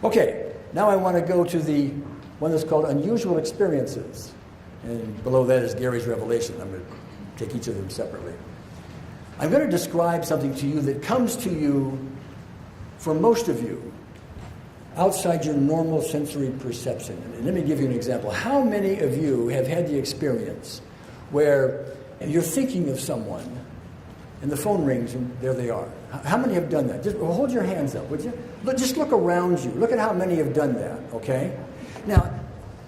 Okay, now I want to go to the one that's called unusual experiences. And below that is Gary's revelation. I'm going to take each of them separately. I'm going to describe something to you that comes to you, for most of you, outside your normal sensory perception. And let me give you an example. How many of you have had the experience where you're thinking of someone and the phone rings and there they are? How many have done that? Just hold your hands up, would you? Just look around you. Look at how many have done that, okay? Now,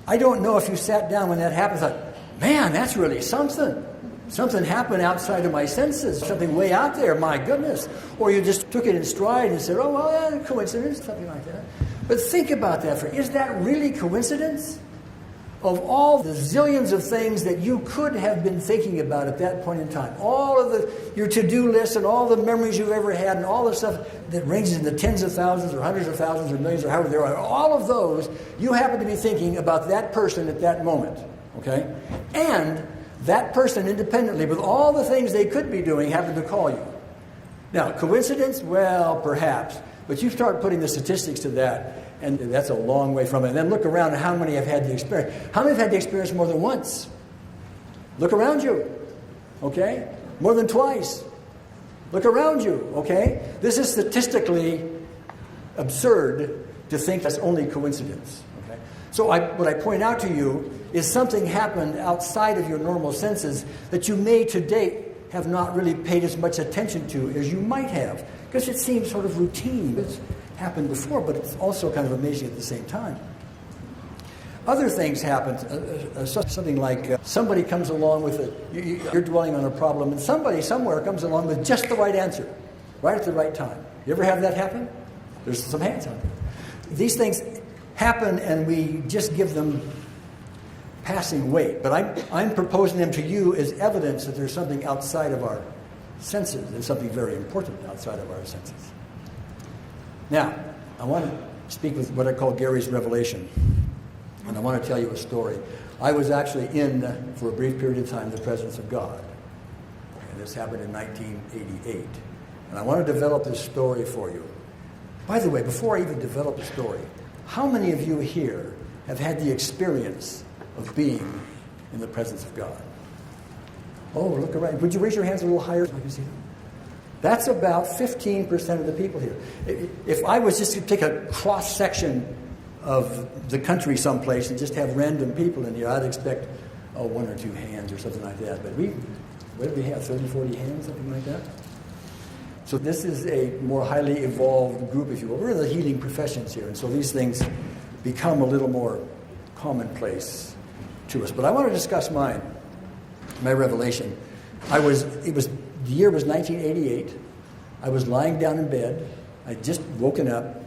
I don't know if you sat down when that happened and thought, man, that's really something. Something happened outside of my senses, something way out there, my goodness. Or you just took it in stride and said, oh, well, yeah, coincidence, something like that. But think about that. Is that really coincidence? Of all the zillions of things that you could have been thinking about at that point in time, all of your to-do list and all the memories you've ever had and all the stuff that ranges in the tens of thousands or hundreds of thousands or millions or however there are, all of those, you happen to be thinking about that person at that moment, okay? And that person independently, with all the things they could be doing, happened to call you. Now, coincidence? Well, perhaps. But you start putting the statistics to that, and that's a long way from it. And then look around at how many have had the experience. How many have had the experience more than once? Look around you, okay? More than twice. Look around you, okay? This is statistically absurd to think that's only coincidence, okay? So what I point out to you is something happened outside of your normal senses that you may to date have not really paid as much attention to as you might have, because it seems sort of routine. It's happened before, but it's also kind of amazing at the same time. Other things happen, something like somebody comes along with you're dwelling on a problem, and somebody somewhere comes along with just the right answer, right at the right time. You ever have that happen? There's some hands out there. These things happen, and we just give them passing weight. But I'm proposing them to you as evidence that there's something outside of our senses. There's something very important outside of our senses. Now, I want to speak with what I call Gary's revelation. And I want to tell you a story. I was actually in, for a brief period of time, the presence of God. And this happened in 1988. And I want to develop this story for you. By the way, before I even develop the story, how many of you here have had the experience of being in the presence of God? Oh, look around. Would you raise your hands a little higher so I can see them? That's about 15% of the people here. If I was just to take a cross-section of the country someplace and just have random people in here, I'd expect, one or two hands or something like that. But what do we have, 30, 40 hands, something like that? So this is a more highly evolved group, if you will. We're in the healing professions here, and so these things become a little more commonplace to us. But I want to discuss my revelation. The year was 1988. I was lying down in bed. I'd just woken up.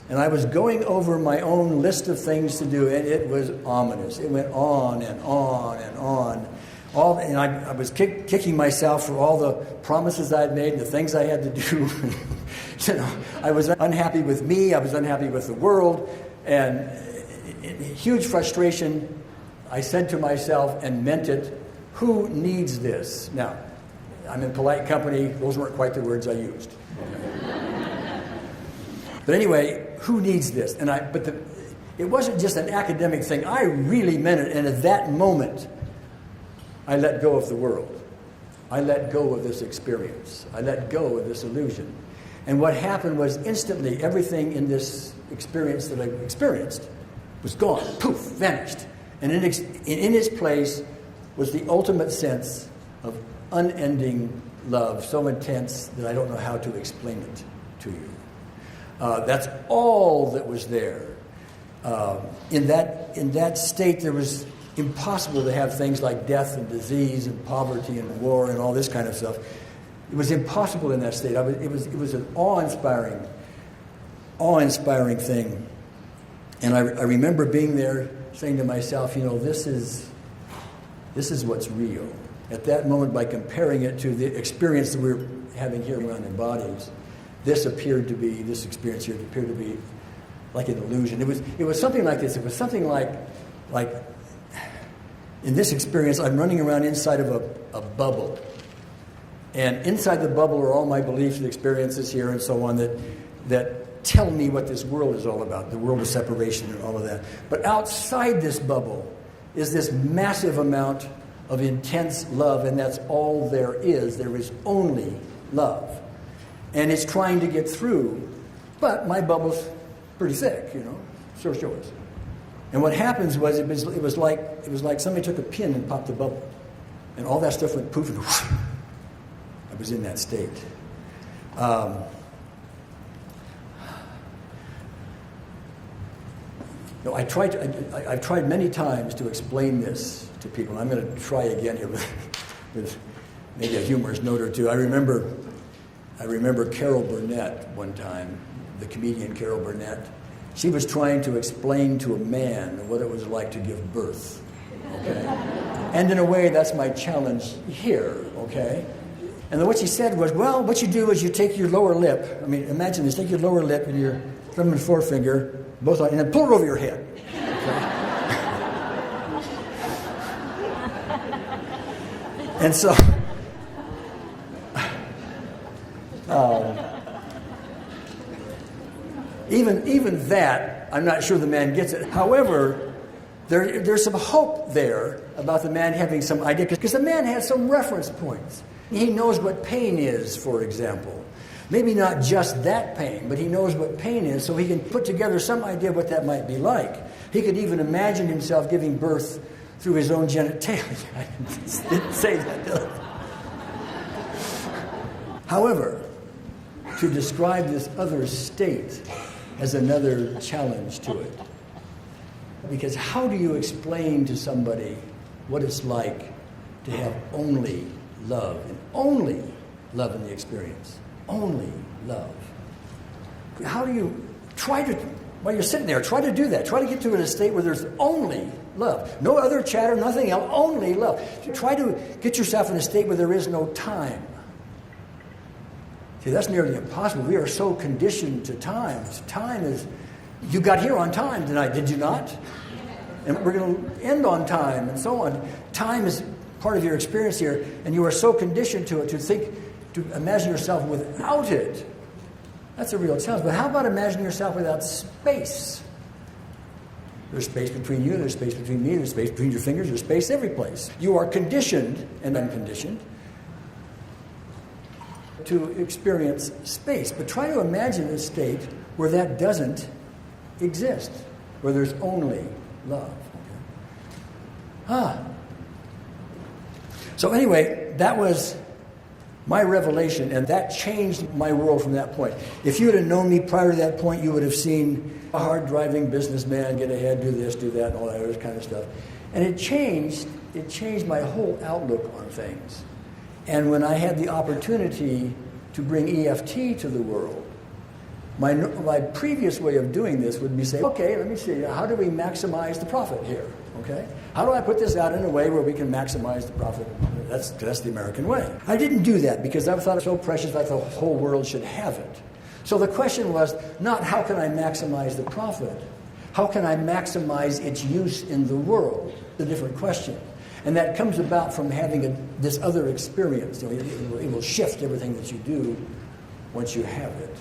And I was going over my own list of things to do, and it was ominous. It went on and on and on. And I was kicking myself for all the promises I'd made and the things I had to do. I was unhappy with me. I was unhappy with the world. And in huge frustration, I said to myself and meant it, who needs this? Now, I'm in polite company. Those weren't quite the words I used. But anyway, who needs this? It wasn't just an academic thing. I really meant it. And at that moment, I let go of the world. I let go of this experience. I let go of this illusion. And what happened was instantly everything in this experience that I experienced was gone. Poof, vanished. And in its place was the ultimate sense of unending love, so intense that I don't know how to explain it to you. That's all that was there. In that state, there was impossible to have things like death and disease and poverty and war and all this kind of stuff. It was impossible in that state. It was an awe-inspiring thing. And I remember being there, saying to myself, this is what's real. At that moment, by comparing it to the experience that we're having here around our bodies, this experience here appeared to be like an illusion. It was something like this. It was something like in this experience, I'm running around inside of a bubble. And inside the bubble are all my beliefs and experiences here and so on that tell me what this world is all about, the world of separation and all of that. But outside this bubble is this massive amount of intense love, and that's all there is. There is only love. And it's trying to get through, but my bubble's pretty thick, you know, so is yours. And what happens was it was like somebody took a pin and popped the bubble, and all that stuff went poof, and whoosh. I was in that state. No, I've tried many times to explain this to people. I'm going to try again here with maybe a humorous note or two. I remember Carol Burnett one time, the comedian Carol Burnett. She was trying to explain to a man what it was like to give birth. Okay? And in a way, that's my challenge here. Okay? And then what she said was, well, what you do is you take your lower lip. I mean, imagine this: take your lower lip and your thumb and forefinger, both on, and then pull it over your head. Okay? And so, even that, I'm not sure the man gets it. However, there's some hope there about the man having some idea, because the man has some reference points. He knows what pain is, for example. Maybe not just that pain, but he knows what pain is, so he can put together some idea of what that might be like. He could even imagine himself giving birth through his own genitalia. I didn't say that, did I? However, to describe this other state has another challenge to it. Because how do you explain to somebody what it's like to have only love, and only love in the experience? Only love. How do you try to, while you're sitting there, try to do that. Try to get to a state where there's only love. No other chatter, nothing else, only love. Try to get yourself in a state where there is no time. See, that's nearly impossible. We are so conditioned to time. Time is, you got here on time tonight, did you not? And we're going to end on time, and so on. Time is part of your experience here, and you are so conditioned to it, to imagine yourself without it. That's a real challenge. But how about imagining yourself without space? There's space between you, there's space between me, there's space between your fingers, there's space every place. You are conditioned and unconditioned to experience space. But try to imagine a state where that doesn't exist, where there's only love. Okay? So anyway, that was my revelation, and that changed my world from that point. If you had known me prior to that point, you would have seen a hard-driving businessman get ahead, do this, do that, and all that other kind of stuff. And it changed my whole outlook on things. And when I had the opportunity to bring EFT to the world, my previous way of doing this would be say, okay, let me see, how do we maximize the profit here? Okay? How do I put this out in a way where we can maximize the profit? That's the American way. I didn't do that because I thought it was so precious that the whole world should have it. So the question was not how can I maximize the profit? How can I maximize its use in the world? The different question. And that comes about from having this other experience. You know, it will shift everything that you do once you have it.